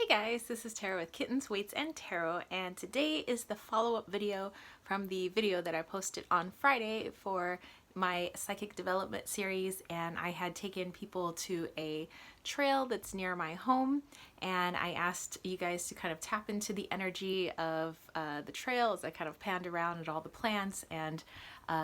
Guys, this is Tarot with Kittens, Weights, and Tarot, and today is the follow-up video from the video that I posted on Friday for my psychic development series. And I had taken people to a trail that's near my home, and I asked you guys to kind of tap into the energy of the trail as I kind of panned around at all the plants and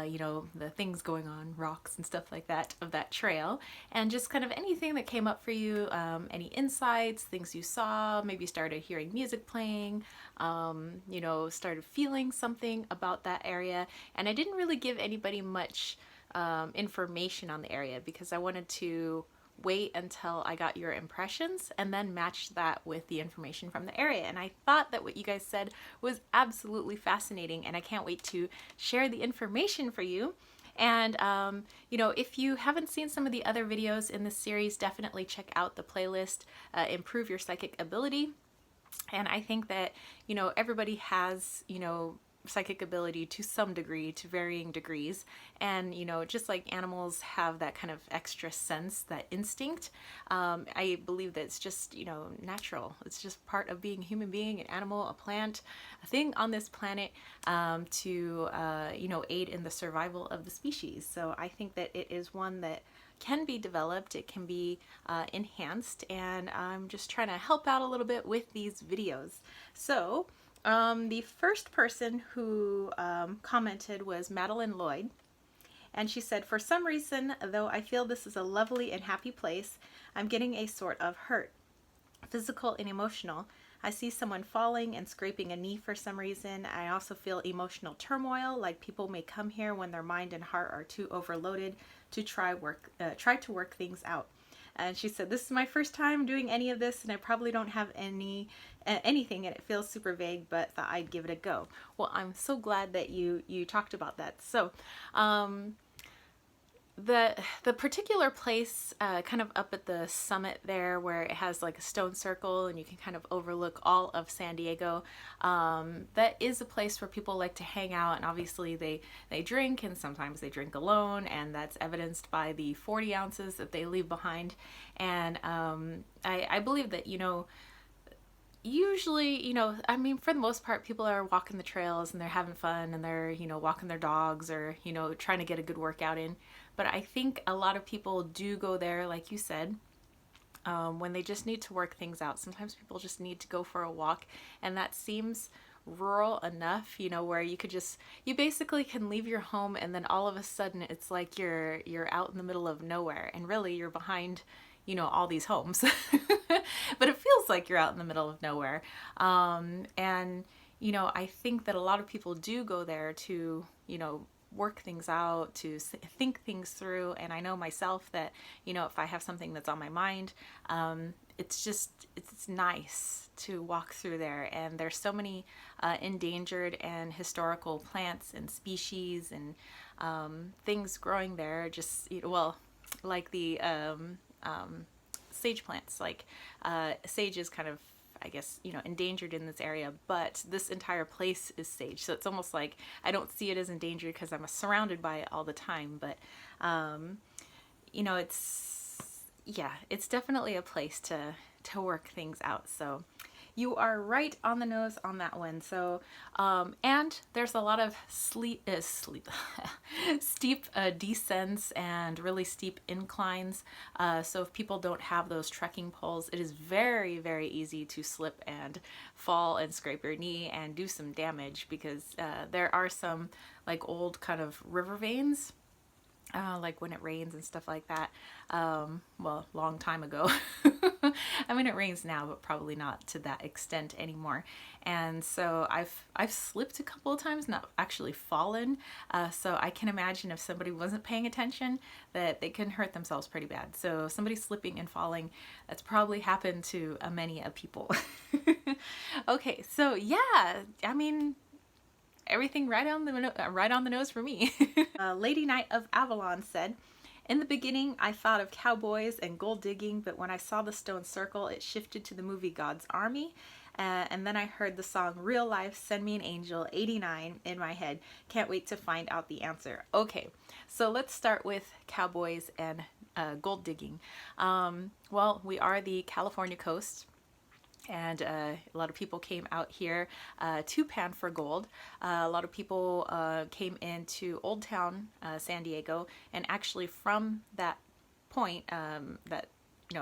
you know, the things going on, rocks and stuff like that of that trail, and just kind of anything that came up for you, any insights, things you saw, maybe started hearing music playing, you know, started feeling something about that area. And I didn't really give anybody much information on the area because I wanted to wait until I got your impressions and then match that with the information from the area. And I thought that what you guys said was absolutely fascinating, and I can't wait to share the information for you. And you know, if you haven't seen some of the other videos in this series, definitely check out the playlist, Improve Your Psychic Ability. And I think that, you know, everybody has, you know, psychic ability to some degree, to varying degrees. And, you know, just like animals have that kind of extra sense, that instinct, I believe that it's just, you know, natural. It's just part of being a human being, an animal, a plant, a thing on this planet, to, you know, aid in the survival of the species. So I think that it is one that can be developed, it can be enhanced, and I'm just trying to help out a little bit with these videos. So the first person who commented was Madeleine Lloyd, and she said, "For some reason, though I feel this is a lovely and happy place, I'm getting a sort of hurt, physical and emotional. I see someone falling and scraping a knee for some reason. I also feel emotional turmoil, like people may come here when their mind and heart are too overloaded to try to work things out." And she said, "This is my first time doing any of this, and I probably don't have anything, and it feels super vague, but thought I'd give it a go." Well, I'm so glad that you talked about that. So the particular place kind of up at the summit there, where it has like a stone circle and you can kind of overlook all of San Diego, that is a place where people like to hang out, and obviously they drink, and sometimes they drink alone, and that's evidenced by the 40 ounces that they leave behind. And I believe that, you know, usually, you know, I mean, for the most part, people are walking the trails and they're having fun, and they're, you know, walking their dogs, or, you know, trying to get a good workout in. But I think a lot of people do go there, like you said, when they just need to work things out. Sometimes people just need to go for a walk, and that seems rural enough, you know, where you could just, you basically can leave your home, and then all of a sudden it's like you're out in the middle of nowhere, and really you're behind, you know, all these homes. But it feels like you're out in the middle of nowhere. And, you know, I think that a lot of people do go there to, you know, work things out, to think things through. And I know myself that, you know, if I have something that's on my mind, it's nice to walk through there. And there's so many endangered and historical plants and species and things growing there, just, you know, well, like the sage plants, like sage is kind of, I guess, you know, endangered in this area, but this entire place is sage. So it's almost like I don't see it as endangered because I'm surrounded by it all the time. But, you know, it's definitely a place to work things out. So you are right on the nose on that one. So, and there's a lot of steep descents and really steep inclines. So if people don't have those trekking poles, it is very, very easy to slip and fall and scrape your knee and do some damage, because there are some like old kind of river veins, like when it rains and stuff like that. Well, long time ago. I mean, it rains now, but probably not to that extent anymore. And so I've slipped a couple of times, not actually fallen. So I can imagine if somebody wasn't paying attention, that they can hurt themselves pretty bad. So somebody slipping and falling, that's probably happened to many a people. Okay, so yeah, I mean, everything right on the nose for me. Lady Knight of Avalon said, "In the beginning, I thought of cowboys and gold digging, but when I saw the stone circle, it shifted to the movie God's Army. And then I heard the song Real Life, Send Me an Angel, 89 in my head. Can't wait to find out the answer." Okay, so let's start with cowboys and gold digging. Well, we are the California coast. and a lot of people came out here to pan for gold. A lot of people came into Old Town San Diego, and actually from that point, that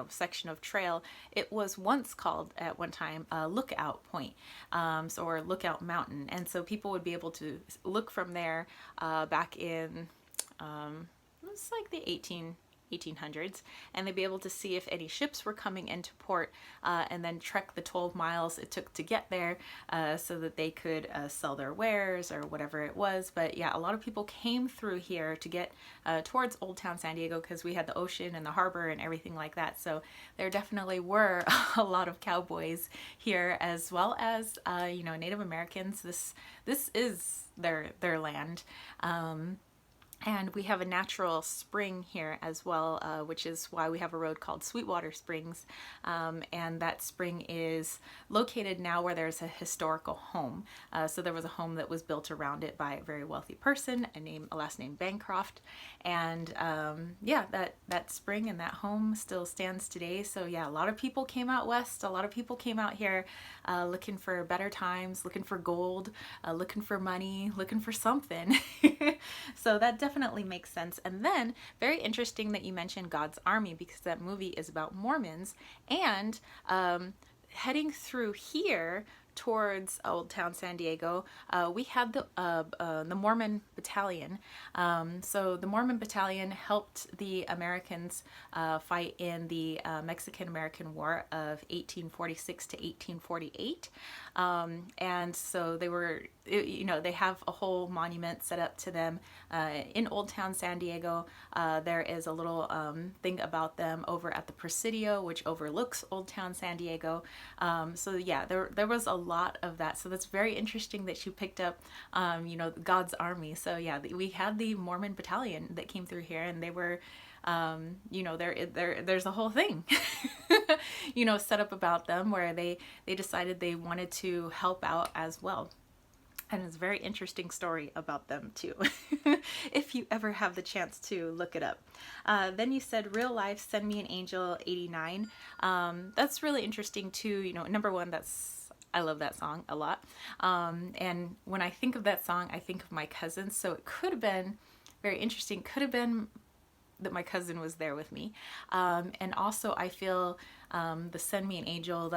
section of trail, it was once called at one time Lookout Point, or Lookout Mountain, and so people would be able to look from there back in it was like the 1800s, and they'd be able to see if any ships were coming into port, and then trek the 12 miles it took to get there, so that they could sell their wares or whatever it was. But yeah, a lot of people came through here to get towards Old Town San Diego, because we had the ocean and the harbor and everything like that. So there definitely were a lot of cowboys here, as well as Native Americans. This is their land. And we have a natural spring here as well, which is why we have a road called Sweetwater Springs. And that spring is located now where there's a historical home. So there was a home that was built around it by a very wealthy person, a last name Bancroft. And yeah, that spring and that home still stands today. So yeah, a lot of people came out west. A lot of people came out here looking for better times, looking for gold, looking for money, looking for something. So that definitely makes sense. And then very interesting that you mentioned God's Army, because that movie is about Mormons, and heading through here towards Old Town San Diego, we had the Mormon Battalion. So the Mormon Battalion helped the Americans fight in the Mexican-American War of 1846 to 1848. And so they were, they have a whole monument set up to them in Old Town San Diego. There is a little thing about them over at the Presidio, which overlooks Old Town San Diego. So yeah, there was a lot of that. So that's very interesting that you picked up, God's Army. So yeah, we had the Mormon Battalion that came through here, and they were, there's a whole thing, set up about them, where they decided they wanted to help out as well. And it's a very interesting story about them too, if you ever have the chance to look it up. Then you said Real Life, Send Me an Angel 89. That's really interesting too. Number one, I love that song a lot. And when I think of that song, I think of my cousin. So it could have been very interesting. Could have been that my cousin was there with me. And also I feel the Send Me an Angel,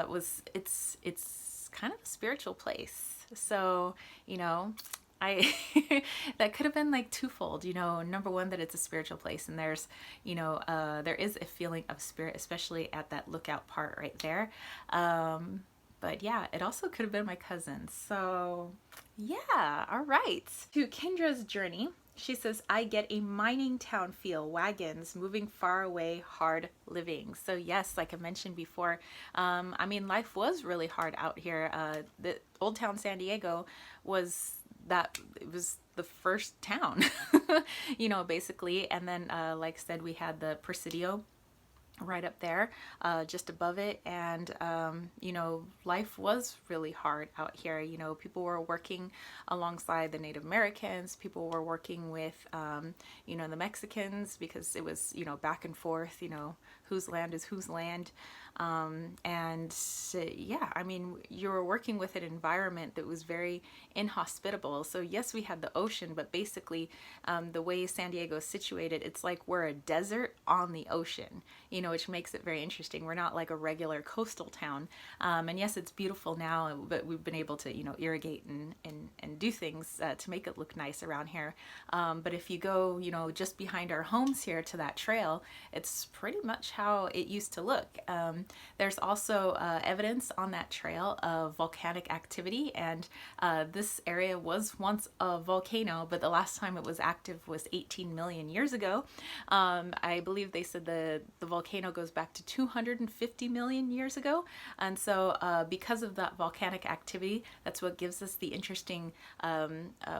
it's kind of a spiritual place. So, I that could have been like twofold, number one, that it's a spiritual place, and there's, there is a feeling of spirit, especially at that lookout part right there. But yeah, it also could have been my cousin. So yeah, all right. To Kendras Journey, she says, I get a mining town feel, wagons, moving far away, hard living. So yes, like I mentioned before, life was really hard out here. The Old Town San Diego was the first town, basically. And then, like I said, we had the Presidio right up there, just above it. And, life was really hard out here. People were working alongside the Native Americans. People were working with, the Mexicans, because it was, back and forth, whose land is whose land. You were working with an environment that was very inhospitable. So yes, we had the ocean, but basically the way San Diego is situated, it's like we're a desert on the ocean, which makes it very interesting. We're not like a regular coastal town. And yes, it's beautiful now, but we've been able to, irrigate and do things to make it look nice around here. But if you go, just behind our homes here to that trail, it's pretty much how it used to look. There's also evidence on that trail of volcanic activity, and this area was once a volcano, but the last time it was active was 18 million years ago. I believe they said the volcano goes back to 250 million years ago, and so because of that volcanic activity, that's what gives us the interesting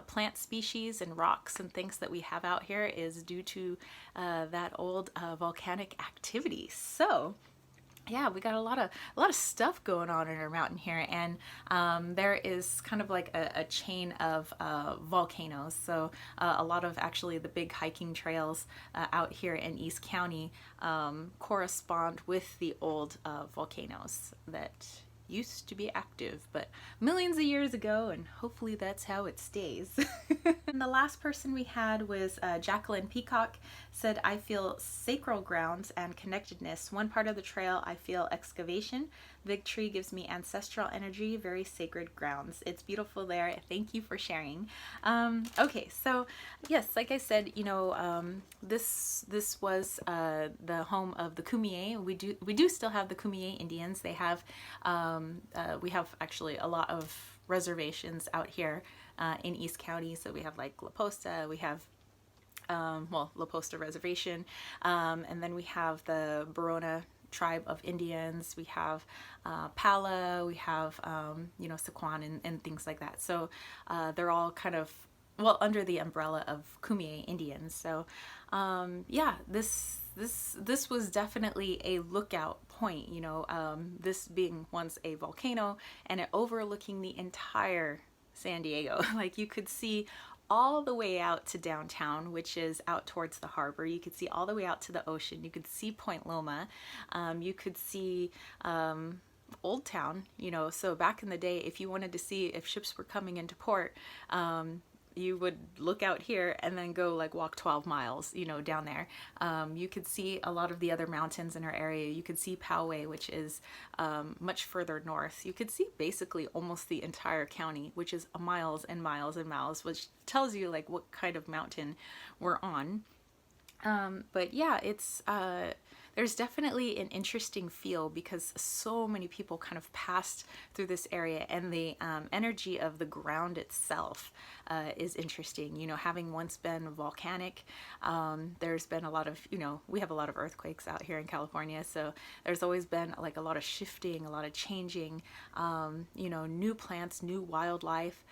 plant species and rocks and things that we have out here, is due to that old volcanic activity. So yeah, we got a lot of stuff going on in our mountain here, and there is kind of like a chain of volcanoes. So a lot of actually the big hiking trails out here in East County correspond with the old volcanoes that used to be active, but millions of years ago, and hopefully that's how it stays. And the last person we had was Jacqueline Peacock. Said, I feel sacral grounds and connectedness. One part of the trail I feel excavation. Big tree gives me ancestral energy, very sacred grounds. It's beautiful there. Thank you for sharing. Okay, so yes, like I said, you know, this was the home of the Kumeyaay. We do still have the Kumeyaay Indians. They have we have actually a lot of reservations out here in East County. So we have like La Posta, we have well, La Posta Reservation, and then we have the Barona tribe of Indians, we have Pala, we have you know, Sequan and things like that. So they're all kind of, well, under the umbrella of Kumeyaay Indians. So yeah, this was definitely a lookout point, you know, this being once a volcano and it overlooking the entire San Diego. Like you could see all the way out to downtown, which is out towards the harbor. You could see all the way out to the ocean. You could see Point Loma. You could see Old Town, you know. So back in the day, if you wanted to see if ships were coming into port, you would look out here and then go like walk 12 miles, you know, down there. You could see a lot of the other mountains in our area. You could see Poway, which is much further north. You could see basically almost the entire county, which is miles and miles and miles, which tells you like what kind of mountain we're on. But yeah, it's there's definitely an interesting feel because so many people kind of passed through this area, and the energy of the ground itself is interesting. You know, having once been volcanic, there's been a lot of, you know, we have a lot of earthquakes out here in California, so there's always been like a lot of shifting, a lot of changing, you know, new plants, new wildlife.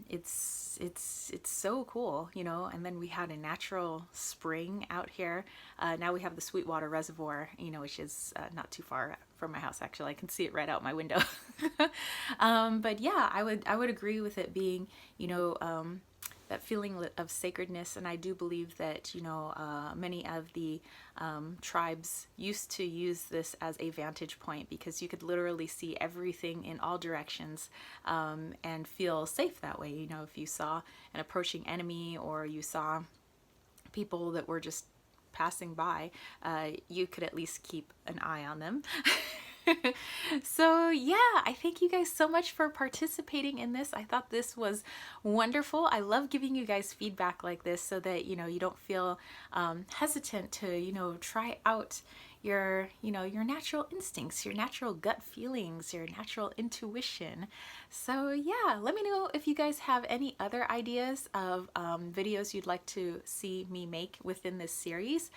It's so cool, you know. And then we had a natural spring out here. Now we have the Sweetwater Reservoir, you know, which is not too far from my house. Actually, I can see it right out my window. But yeah, I would agree with it being, you know, that feeling of sacredness. And I do believe that, you know, many of the tribes used to use this as a vantage point because you could literally see everything in all directions and feel safe that way. You know, if you saw an approaching enemy or you saw people that were just passing by, you could at least keep an eye on them. So yeah, I thank you guys so much for participating in this. I thought this was wonderful. I love giving you guys feedback like this so that, you know, you don't feel hesitant to, you know, try out your, you know, your natural instincts, your natural gut feelings, your natural intuition. So yeah, let me know if you guys have any other ideas of videos you'd like to see me make within this series.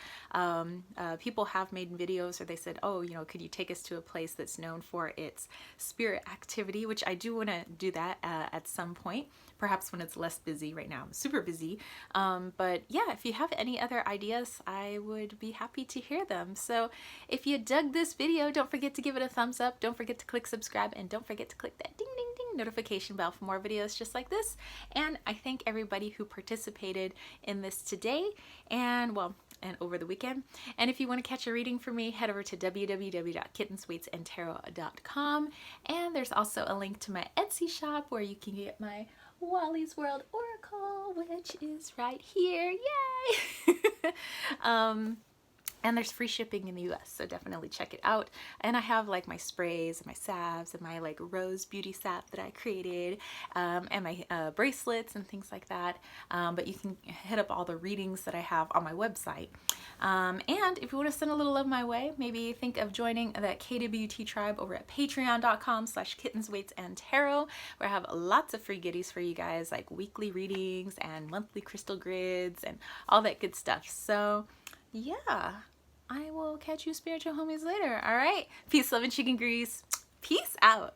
People have made videos, or they said, oh, you know, could you take us to a place that's known for its spirit activity, which I do want to do that at some point, perhaps when it's less busy. Right now I'm super busy, but yeah, if you have any other ideas, I would be happy to hear them. So if you dug this video, don't forget to give it a thumbs up, don't forget to click subscribe, and don't forget to click that ding ding ding notification bell for more videos just like this. And I thank everybody who participated in this today and, well, and over the weekend. And if you want to catch a reading from me, head over to www.kittensweetsandtarot.com, and there's also a link to my Etsy shop where you can get my Wally's World Oracle, which is right here. Yay! And there's free shipping in the US, so definitely check it out. And I have like my sprays and my salves and my like rose beauty sap that I created, and my bracelets and things like that. But you can hit up all the readings that I have on my website. And if you want to send a little love my way, maybe think of joining that KWT tribe over at patreon.com/kittensweetsandtarot, where I have lots of free goodies for you guys, like weekly readings and monthly crystal grids and all that good stuff. So yeah, I will catch you spiritual homies later. All right, peace, love, and chicken grease. Peace out.